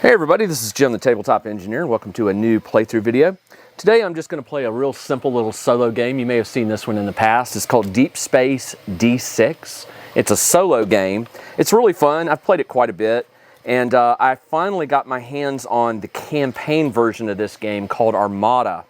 Hey everybody, this is Jim the Tabletop Engineer. Welcome to a new playthrough video. Today I'm just going to play a real simple little solo game. You may have seen this one in the past. It's called Deep Space D6. It's a solo game. It's really fun. I've played it quite a bit. And I finally got my hands on the campaign version of this game called Armada.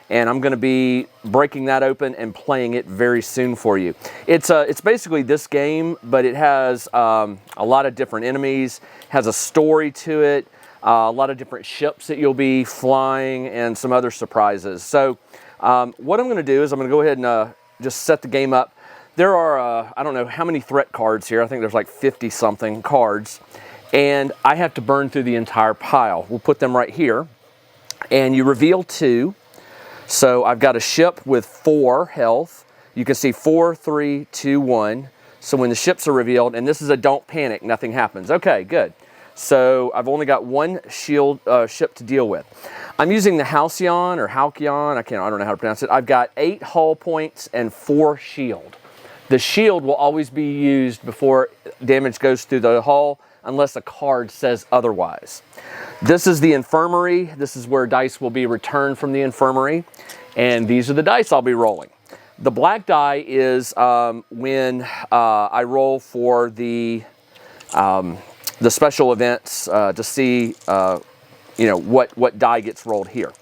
And I'm going to be breaking that open and playing it very soon for you. It's basically this game, but it has a lot of different enemies, has a story to it, a lot of different ships that you'll be flying, and some other surprises. So what I'm going to do is I'm going to go ahead and just set the game up. There are, I don't know how many threat cards here. I think there's like 50-something cards. And I have to burn through the entire pile. We'll put them right here. And you reveal 2. So I've got a ship with 4 health. You can see 4, 3, 2, 1. So when the ships are revealed, and this is a don't panic, nothing happens. Okay, good. So I've only got 1 shield ship to deal with. I'm using the Halcyon or Halcyon. I don't know how to pronounce it. I've got 8 hull points and 4 shield. The shield will always be used before damage goes through the hull unless a card says otherwise. This is the infirmary. This is where dice will be returned from the infirmary. And these are the dice I'll be rolling. The black die is when I roll for the special events to see what die gets rolled here.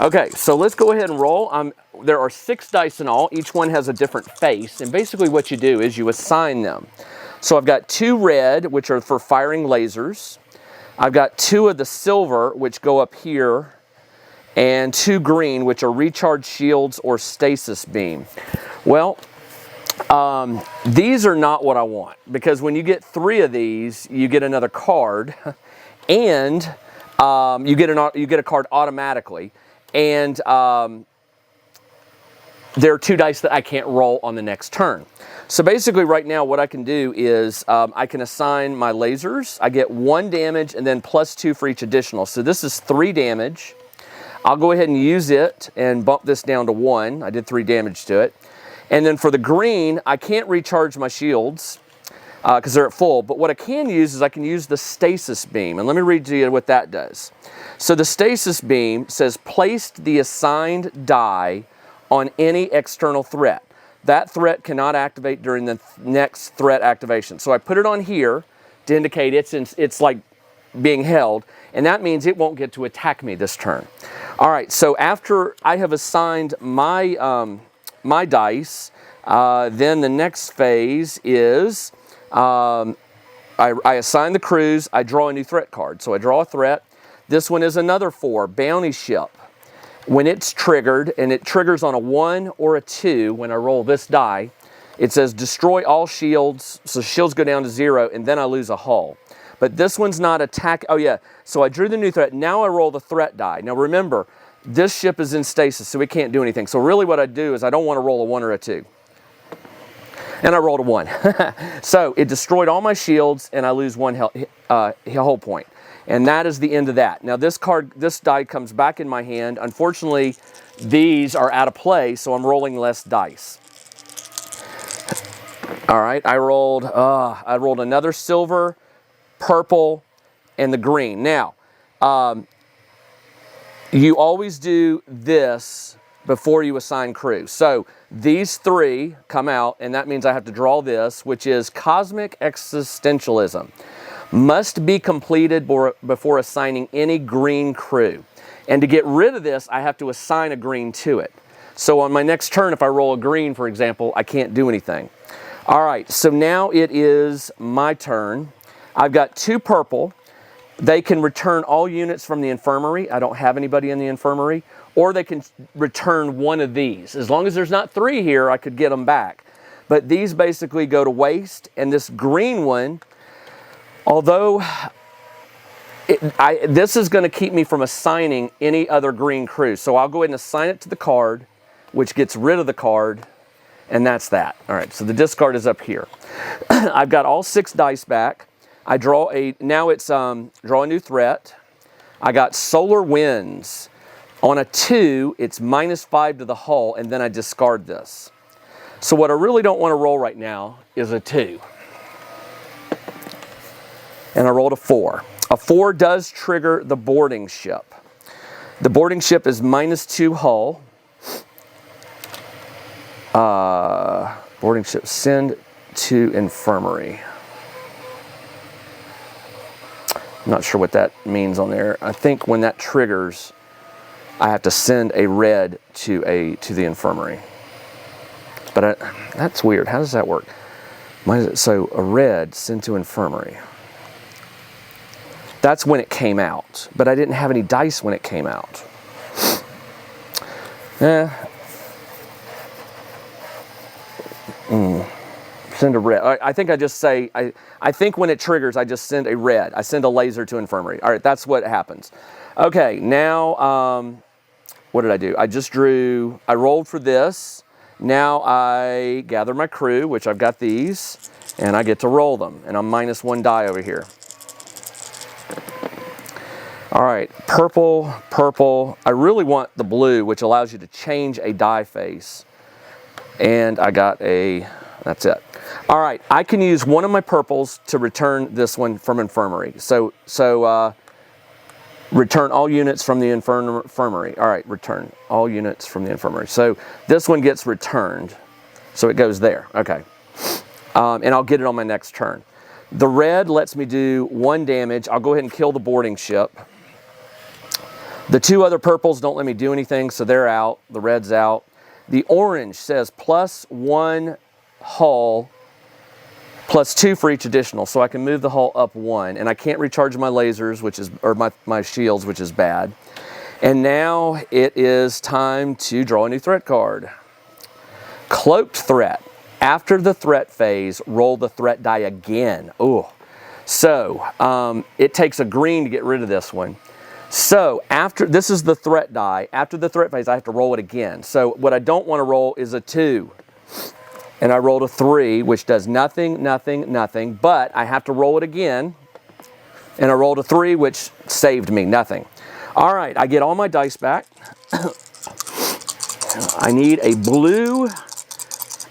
Okay, so let's go ahead and roll. There are 6 dice in all. Each one has a different face. And basically what you do is you assign them. So I've got 2 red, which are for firing lasers. I've got 2 of the silver, which go up here, and 2 green, which are recharge shields or stasis beam. Well, these are not what I want, because when you get 3 of these, you get another card, and you get a card automatically, and there are 2 dice that I can't roll on the next turn. So basically right now what I can do is I can assign my lasers. I get 1 damage and then +2 for each additional. So this is 3 damage. I'll go ahead and use it and bump this down to 1. I did 3 damage to it. And then for the green, I can't recharge my shields because they're at full. But what I can use is I can use the stasis beam. And let me read to you what that does. So the stasis beam says placed the assigned die on any external threat. That threat cannot activate during the next threat activation. So I put it on here to indicate it's like being held, and that means it won't get to attack me this turn. All right, so after I have assigned my, my dice, then the next phase is I assign the crews, I draw a new threat card. So I draw a threat. This one is another 4, bounty ship. When it's triggered, and it triggers on a 1 or a 2 when I roll this die, it says destroy all shields, so shields go down to 0, and then I lose a hull. But this one's not attack. Oh yeah, so I drew the new threat. Now I roll the threat die. Now remember, this ship is in stasis, so it can't do anything. So really what I do is I don't want to roll a 1 or a 2. And I rolled a 1. So it destroyed all my shields, and I lose 1 hull point. And that is the end of that. Now this die comes back in my hand. Unfortunately, these are out of play, so I'm rolling less dice. All right, I rolled another silver, purple, and the green. Now, you always do this before you assign crew. So these 3 come out, and that means I have to draw this, which is Cosmic Existentialism. Must be completed before assigning any green crew. And to get rid of this, I have to assign a green to it. So on my next turn, if I roll a green, for example, I can't do anything. All right, so now it is my turn. I've got 2 purple. They can return all units from the infirmary. I don't have anybody in the infirmary. Or they can return 1 of these. As long as there's not 3 here, I could get them back. But these basically go to waste. And this green one, although this is going to keep me from assigning any other green crew. So I'll go ahead and assign it to the card, which gets rid of the card, and that's that. All right, so the discard is up here. I've got all 6 dice back. I draw now it's draw a new threat. I got solar winds. On a 2, it's -5 to the hull, and then I discard this. So what I really don't want to roll right now is a 2. and I rolled a 4. A 4 does trigger the boarding ship. The boarding ship is -2 hull. Boarding ship, send to infirmary. I'm not sure what that means on there. I think when that triggers, I have to send a red to the infirmary. But that's weird. How does that work? So a red sent to infirmary. That's when it came out, but I didn't have any dice when it came out. Send a red. I think I just say, I think when it triggers, I just send a red. I send a laser to infirmary. All right, that's what happens. Okay, now, what did I do? I rolled for this. Now I gather my crew, which I've got these, and I get to roll them. And I'm -1 die over here. All right, purple, purple. I really want the blue, which allows you to change a die face. And I got that's it. All right, I can use one of my purples to return this one from infirmary. So return all units from the infirmary. All right, return all units from the infirmary. So this one gets returned. So it goes there, okay. And I'll get it on my next turn. The red lets me do 1 damage. I'll go ahead and kill the boarding ship. The 2 other purples don't let me do anything, so they're out. The red's out. The orange says +1 hull, +2 for each additional, so I can move the hull up 1, and I can't recharge my lasers, or my shields, which is bad. And now it is time to draw a new threat card. Cloaked threat. After the threat phase, roll the threat die again. Ooh. So it takes a green to get rid of this one. So this is the threat die. After the threat phase, I have to roll it again. So what I don't want to roll is a 2. And I rolled a 3, which does nothing, nothing, nothing. But I have to roll it again. And I rolled a 3, which saved me nothing. All right, I get all my dice back. I need a blue,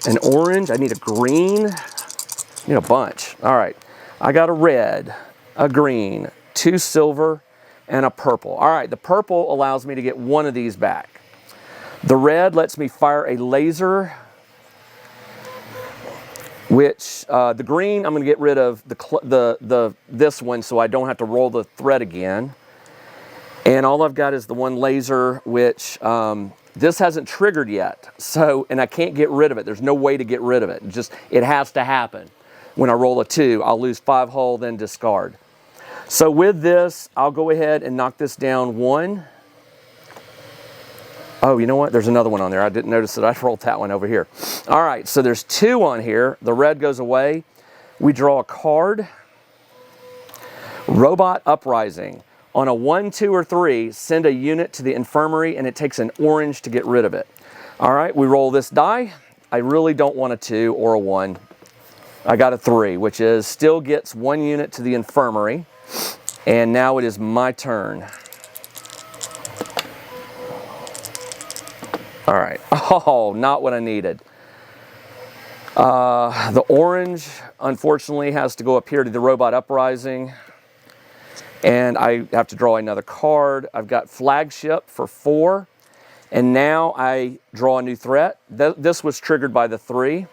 an orange. I need a green. I need a bunch. All right, I got a red, a green, 2 silver, and a purple. All right, the purple allows me to get 1 of these back. The red lets me fire a laser, which the green, I'm going to get rid of this one so I don't have to roll the threat again. And all I've got is the 1 laser, which this hasn't triggered yet. So, and I can't get rid of it. There's no way to get rid of it. It has to happen. When I roll a 2, I'll lose 5 hull, then discard. So with this, I'll go ahead and knock this down 1. Oh, you know what? There's another one on there. I didn't notice that I rolled that one over here. All right, so there's 2 on here. The red goes away. We draw a card. Robot Uprising. On a 1, 2, or 3, send a unit to the infirmary, and it takes an orange to get rid of it. All right, we roll this die. I really don't want a 2 or a 1. I got a 3, which still gets 1 unit to the infirmary. And now it is my turn. All right. Oh, not what I needed. The orange, unfortunately, has to go up here to the Robot Uprising. And I have to draw another card. I've got Flagship for 4. And now I draw a new threat. This was triggered by the 3.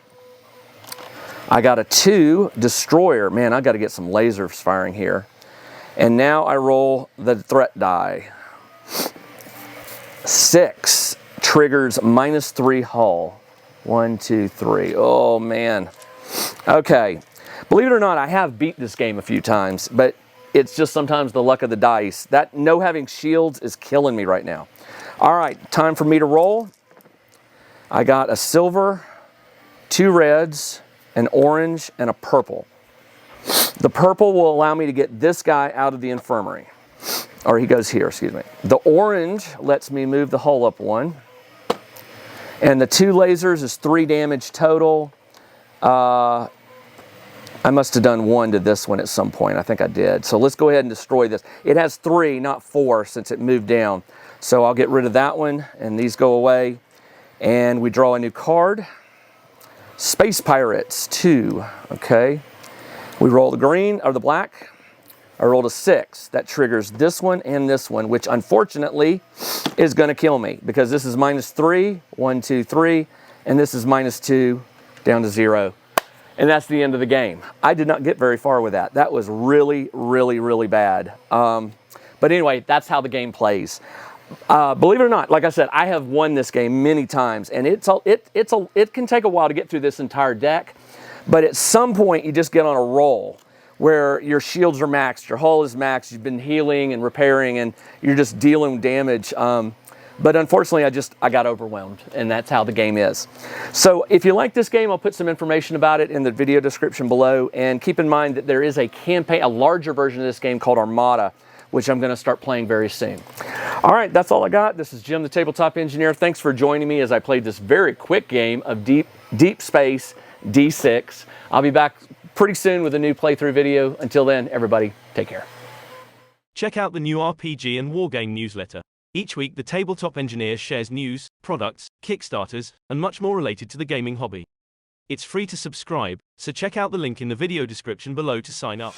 I got a 2, Destroyer. Man, I got to get some lasers firing here. And now I roll the threat die. 6 triggers -3 hull. 1, 2, 3. Oh, man. Okay. Believe it or not, I have beat this game a few times, but it's just sometimes the luck of the dice. That no having shields is killing me right now. All right, time for me to roll. I got a silver, 2 reds, an orange, and a purple. The purple will allow me to get this guy out of the infirmary. Or he goes here, excuse me. The orange lets me move the hull up 1. And the 2 lasers is 3 damage total. I must have done 1 to this one at some point. I think I did. So let's go ahead and destroy this. It has 3, not 4, since it moved down. So I'll get rid of that one, and these go away. And we draw a new card. Space Pirates 2. Okay. We roll the green, or the black. I rolled a 6. That triggers this one and this one, which unfortunately is going to kill me because this is -3, 1, 2, 3, and this is -2 down to 0. And that's the end of the game. I did not get very far with that. That was really, really, really bad. But anyway, that's how the game plays. Believe it or not, like I said, I have won this game many times, and it can take a while to get through this entire deck, but at some point you just get on a roll where your shields are maxed, your hull is maxed, you've been healing and repairing, and you're just dealing damage. But unfortunately, I got overwhelmed, and that's how the game is. So if you like this game, I'll put some information about it in the video description below, and keep in mind that there is a campaign, a larger version of this game called Armada, which I'm going to start playing very soon. All right, that's all I got. This is Jim, the Tabletop Engineer. Thanks for joining me as I played this very quick game of Deep Space D6. I'll be back pretty soon with a new playthrough video. Until then, everybody, take care. Check out the new RPG and Wargame newsletter. Each week, the Tabletop Engineer shares news, products, Kickstarters, and much more related to the gaming hobby. It's free to subscribe, so check out the link in the video description below to sign up.